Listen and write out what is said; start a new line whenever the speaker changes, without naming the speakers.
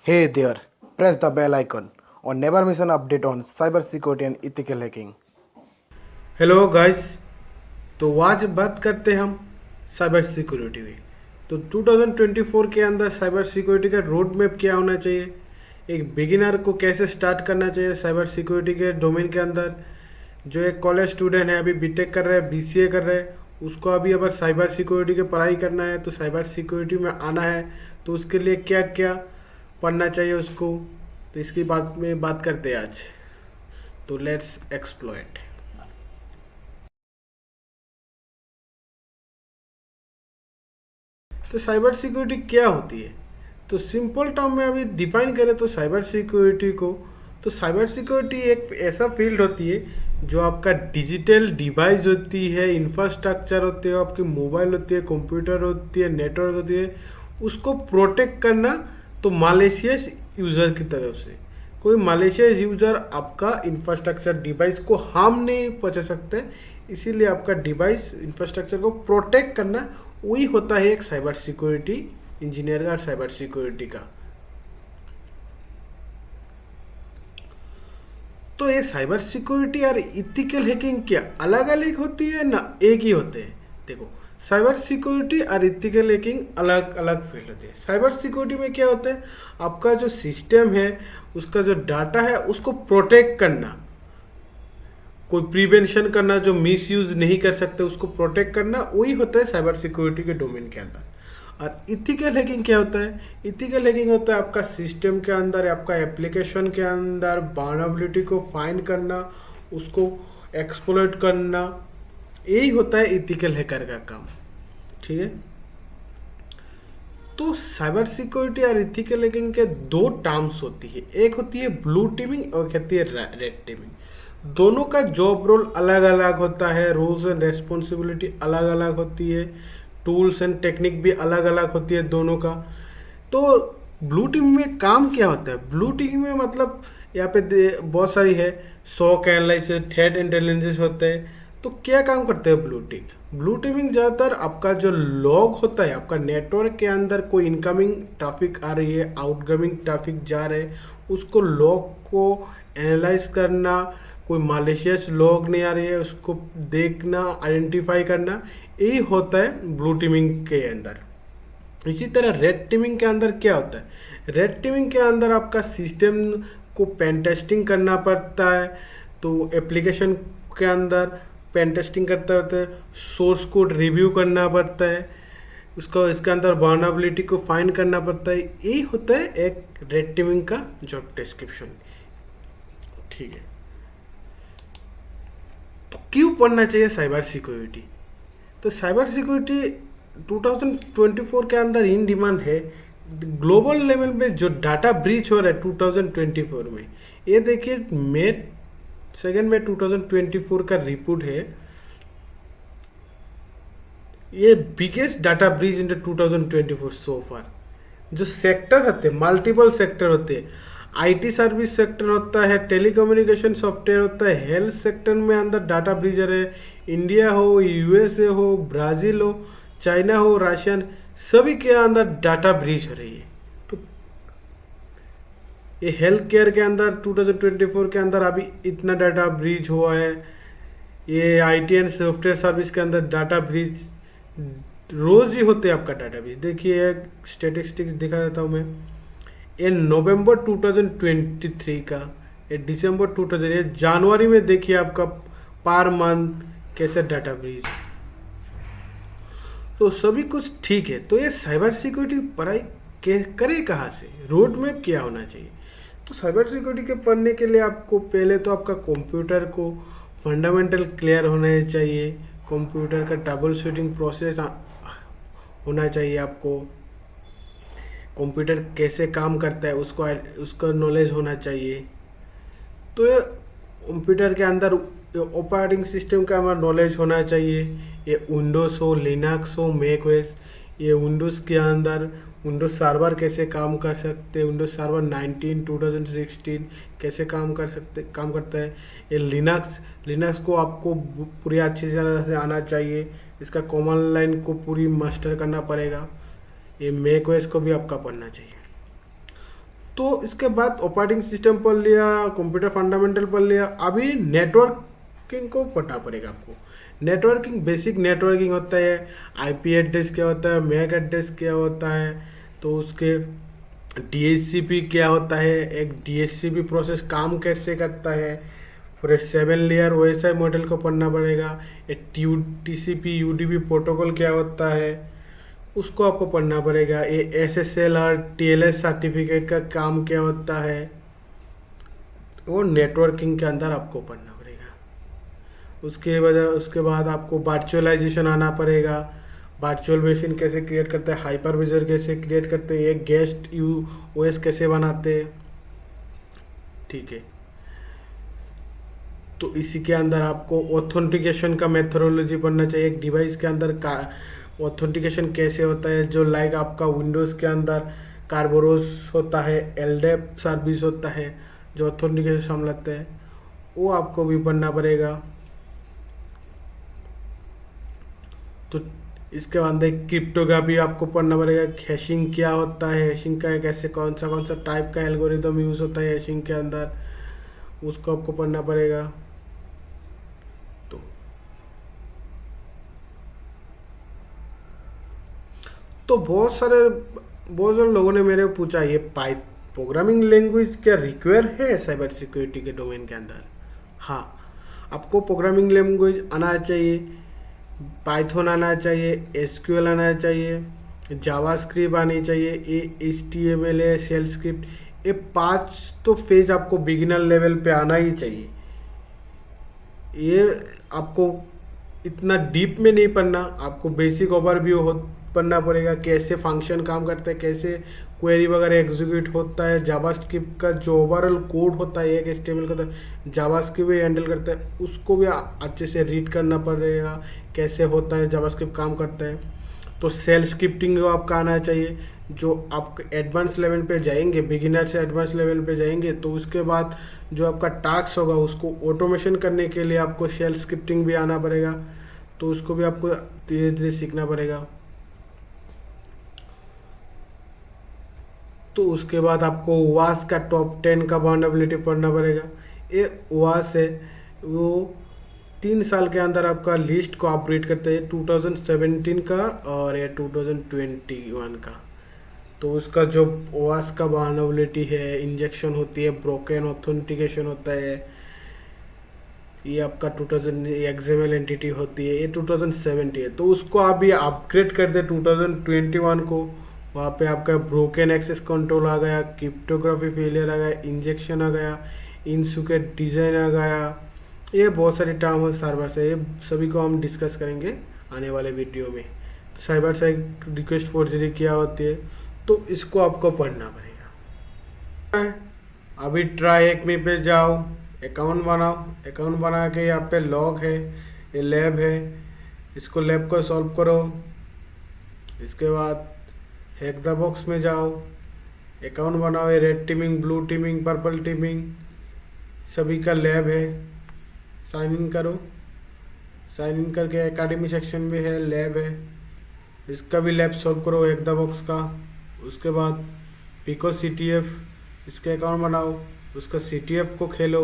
Hey there, press the bell icon or never miss an update on cybersecurity and ethical hacking.
Hello guys. तो आज बात करते हैं हम साइबर सिक्योरिटी में। तो 2024 के अंदर साइबर सिक्योरिटी का रोड मैप क्या होना चाहिए, एक बिगिनर को कैसे स्टार्ट करना चाहिए साइबर सिक्योरिटी के डोमेन के अंदर। जो एक कॉलेज स्टूडेंट है, अभी बीटेक कर रहा है, बीसीए कर रहा है, उसको अभी अगर साइबर सिक्योरिटी की पढ़ाई करना है, तो साइबर सिक्योरिटी में आना है, तो उसके लिए क्या क्या पढ़ना चाहिए उसको, तो इसकी बात में बात करते हैं आज। तो लेट्स एक्सप्लोइट। तो साइबर सिक्योरिटी क्या होती है, तो सिंपल टर्म में अभी डिफाइन करें तो साइबर सिक्योरिटी को, तो साइबर सिक्योरिटी एक ऐसा फील्ड होती है जो आपका डिजिटल डिवाइस होती है, इंफ्रास्ट्रक्चर होते हैं, आपकी मोबाइल होती है, कंप्यूटर होती है, नेटवर्क होती है, उसको प्रोटेक्ट करना। तो मालिशियस यूज़र की तरफ से कोई मालिशियस यूज़र आपका इंफ्रास्ट्रक्चर डिवाइस को हार्म नहीं पहुंचा सकते, इसीलिए आपका डिवाइस इंफ्रास्ट्रक्चर को प्रोटेक्ट करना वही होता है एक साइबर सिक्योरिटी इंजीनियर का, साइबर सिक्योरिटी का। तो ये साइबर सिक्योरिटी और इथिकल हैकिंग क्या अलग अलग होती है ना एक ही होते हैं? देखो, साइबर सिक्योरिटी और इथिकल हैकिंग अलग अलग फील्ड होती है। साइबर सिक्योरिटी में क्या होता है, आपका जो सिस्टम है, उसका जो डाटा है, उसको प्रोटेक्ट करना, कोई प्रिवेंशन करना, जो मिस यूज नहीं कर सकते उसको प्रोटेक्ट करना, वही होता है साइबर सिक्योरिटी के डोमेन के अंदर। और इथिकल हैकिंग क्या होता है, इथिकल हैकिंग होता है आपका सिस्टम के अंदर, आपका एप्लीकेशन के अंदर वल्नरेबिलिटी को फाइंड करना, उसको एक्सप्लॉइट करना, यही होता है इथिकल हैकर का काम। ठीक है। तो साइबर सिक्योरिटी और इथिकल हैकिंग के दो टर्म्स होती है, एक होती है ब्लू टीमिंग और एक होती है रेड टीमिंग। दोनों का जॉब रोल अलग अलग होता है, रोल्स एंड रेस्पॉन्सिबिलिटी अलग अलग होती है, टूल्स एंड टेक्निक भी अलग अलग होती है दोनों का। तो ब्लू टीम में काम क्या होता है, ब्लू टीम में मतलब यहाँ पे बहुत सारी है, शॉक एनालिसिस, थ्रेट इंटेलिजेंस होते हैं। तो क्या काम करते हैं ब्लू टीम? ब्लू टीमिंग ज़्यादातर आपका जो लॉग होता है, आपका नेटवर्क के अंदर कोई इनकमिंग ट्रैफिक आ रही है, आउटगोइंग ट्रैफिक जा रहे हैं, उसको लॉग को एनालाइज करना, कोई मालिशियस लॉग नहीं आ रही है उसको देखना, आइडेंटिफाई करना, यही होता है ब्लू टीमिंग के अंदर। इसी तरह रेड टीमिंग के अंदर क्या होता है, रेड टीमिंग के अंदर आपका सिस्टम को पेन टेस्टिंग करना पड़ता है। तो एप्लीकेशन के अंदर पेन टेस्टिंग करते होते सोर्स कोड रिव्यू करना पड़ता है, उसको इसके अंदर वल्नरेबिलिटी को फाइंड करना पड़ता है, यही होता है एक रेड टीमिंग का जॉब डिस्क्रिप्शन। ठीक है। तो क्यों पढ़ना चाहिए साइबर सिक्योरिटी? तो साइबर सिक्योरिटी 2024 के अंदर इन डिमांड है। ग्लोबल लेवल पे जो डाटा ब्रीच हो रहा है 2024 में, ये देखिए मई 2 में 2024 का रिपोर्ट है, ये बिगेस्ट डाटा ब्रीच इन 2024 सो फार। जो सेक्टर होते हैं, मल्टीपल सेक्टर होते हैं, आईटी सर्विस सेक्टर होता है, टेलीकम्युनिकेशन सॉफ्टवेयर होता है, हेल्थ सेक्टर में अंदर डाटा ब्रीच है, इंडिया हो, यूएसए हो, ब्राज़ील हो, चाइना हो, रशियन, सभी के अंदर डाटा ब्रीच हो रही है। तो ये हेल्थ केयर के अंदर 2024 के अंदर अभी इतना डाटा ब्रीच हुआ है, ये आईटी एंड सॉफ्टवेयर सर्विस के अंदर डाटा ब्रीच रोज ही होते हैं आपका डाटा ब्रीच। देखिए एक स्टेटिस्टिक्स दिखा देता हूँ मैं, ये नवंबर 2023 का, ये दिसंबर 2000, ये जनवरी में देखिए आपका पर मंथ कैसे डाटा ब्रीच। तो सभी कुछ ठीक है, तो ये साइबर सिक्योरिटी पढ़ाई करे कहाँ से, रोड मैप क्या होना चाहिए? तो साइबर सिक्योरिटी के पढ़ने के लिए आपको पहले तो आपका कंप्यूटर को फंडामेंटल क्लियर होना चाहिए, कंप्यूटर का ट्रबल शूटिंग प्रोसेस होना चाहिए आपको, कंप्यूटर कैसे काम करता है उसको उसका नॉलेज होना चाहिए। तो ये कंप्यूटर के अंदर ऑपरेटिंग सिस्टम का हमारा नॉलेज होना चाहिए, ये विंडोज़ हो, लिनक्स हो, मैक ओएस, ये विंडोज़ के अंदर विंडोज सर्वर कैसे काम कर सकते हैं, विंडोज सर्वर 2016 कैसे काम करता है। ये लिनक्स लिनक्स को आपको पूरी अच्छी तरह से आना चाहिए, इसका कॉमन लाइन को पूरी मास्टर करना पड़ेगा। ये मैक ओएस को भी आपका पढ़ना चाहिए। तो इसके बाद ऑपरेटिंग सिस्टम पढ़ लिया, कंप्यूटर फंडामेंटल पढ़ लिया, अभी नेटवर्किंग को पढ़ना पड़ेगा आपको। नेटवर्किंग, बेसिक नेटवर्किंग होता है, आईपी एड्रेस क्या होता है, मैक एड्रेस क्या होता है, तो उसके डीएचसीपी क्या होता है, एक डीएचसीपी प्रोसेस काम कैसे करता है, फिर 7 लेयर ओएसआई मॉडल को पढ़ना पड़ेगा, एक टीसीपी यूडीपी प्रोटोकॉल क्या होता है उसको आपको पढ़ना पड़ेगा, ये एसएसएल और टीएलएस सर्टिफिकेट का काम क्या होता है वो नेटवर्किंग के अंदर आपको पढ़ना पड़ेगा। उसके बाद आपको वर्चुअलाइजेशन आना पड़ेगा, वर्चुअल मशीन कैसे क्रिएट करते हैं, हाइपरविजर कैसे क्रिएट करते हैं, एक गेस्ट यू ओएस कैसे बनाते हैं, ठीक है। तो इसी के अंदर आपको ऑथेंटिकेशन का मेथोडोलॉजी पढ़ना चाहिए, एक डिवाइस के अंदर का ऑथेंटिकेशन कैसे होता है, जो लाइक आपका विंडोज़ के अंदर कार्बोरोस होता है, एलडेप सर्विस होता है जो ऑथेंटिकेशन संभालते हैं, वो आपको भी पढ़ना पड़ेगा। तो इसके बाद क्रिप्टोग्राफी आपको पढ़ना पड़ेगा, हैशिंग क्या होता है, हैशिंग का कैसे कौन सा टाइप का एल्गोरिदम यूज़ होता है हैशिंग के अंदर, उसको आपको पढ़ना पड़ेगा। तो बहुत सारे लोगों ने मेरे को पूछा ये प्रोग्रामिंग लैंग्वेज क्या रिक्वायर है साइबर सिक्योरिटी के डोमेन के अंदर। हाँ, आपको प्रोग्रामिंग लैंग्वेज आना चाहिए, पाइथन आना चाहिए, एसक्यूएल आना चाहिए, जावास्क्रिप्ट आनी चाहिए, ये HTML है, शेल स्क्रिप्ट, ये 5 तो फेज आपको बिगिनर लेवल पे आना ही चाहिए। ये आपको इतना डीप में नहीं पढ़ना, आपको बेसिक ओवरव्यू हो पढ़ना पड़ेगा, कैसे फंक्शन काम करता है, कैसे क्वेरी वगैरह एग्जीक्यूट होता है, जावास्क्रिप्ट का जो ओवरऑल कोड होता है, एक HTML का जावास्क्रिप्ट भी हैंडल करता है, उसको भी अच्छे से रीड करना पड़ेगा, कैसे होता है जावास्क्रिप्ट काम करता है। तो सेल स्क्रिप्टिंग आपका आना चाहिए, जो आप एडवांस लेवल पे जाएंगे, बिगिनर से एडवांस लेवल पे जाएंगे तो उसके बाद जो आपका टास्क होगा उसको ऑटोमेशन करने के लिए आपको शेल स्क्रिप्टिंग भी आना पड़ेगा, तो उसको भी आपको धीरे धीरे सीखना पड़ेगा। तो उसके बाद आपको वास का टॉप 10 का वल्नरेबिलिटी पढ़ना पड़ेगा। ये वास है वो 3 साल के अंदर आपका लिस्ट को अपडेट करते हैं, 2017 का और ये 2021 का। तो उसका जो वास का वल्नरेबिलिटी है, इंजेक्शन होती है, ब्रोकन ऑथेंटिकेशन होता है, ये आपका 2000 एक्सएमएल एंटिटी होती है, ये 2070 है। तो उसको आप ये अपग्रेड कर दे 2021 को, वहाँ पे आपका ब्रोकन एक्सेस कंट्रोल आ गया, क्रिप्टोग्राफी फेलियर आ गया, इंजेक्शन आ गया, इनसुकेट डिज़ाइन आ गया, ये बहुत सारे टर्म है सर्वर से, ये सभी को हम डिस्कस करेंगे आने वाले वीडियो में। तो साइबर साइक रिक्वेस्ट फोर्जरी क्या होती है, तो इसको आपको पढ़ना पड़ेगा। अभी ट्राई एक में पे जाओ, अकाउंट बनाओ, अकाउंट बना के यहाँ पे लॉग है, ये लैब है, इसको लैब को सॉल्व करो। इसके बाद हैक द बॉक्स में जाओ, अकाउंट बनाओ, ये red teeming, blue teeming, purple teeming सभी का लैब है, साइन इन करो, साइन इन करके एकेडमी सेक्शन में है, लैब है, इसका भी लैब सॉल्व करो हैक द बॉक्स का। उसके बाद पिको CTF, इसके अकाउंट बनाओ, उसका CTF को खेलो।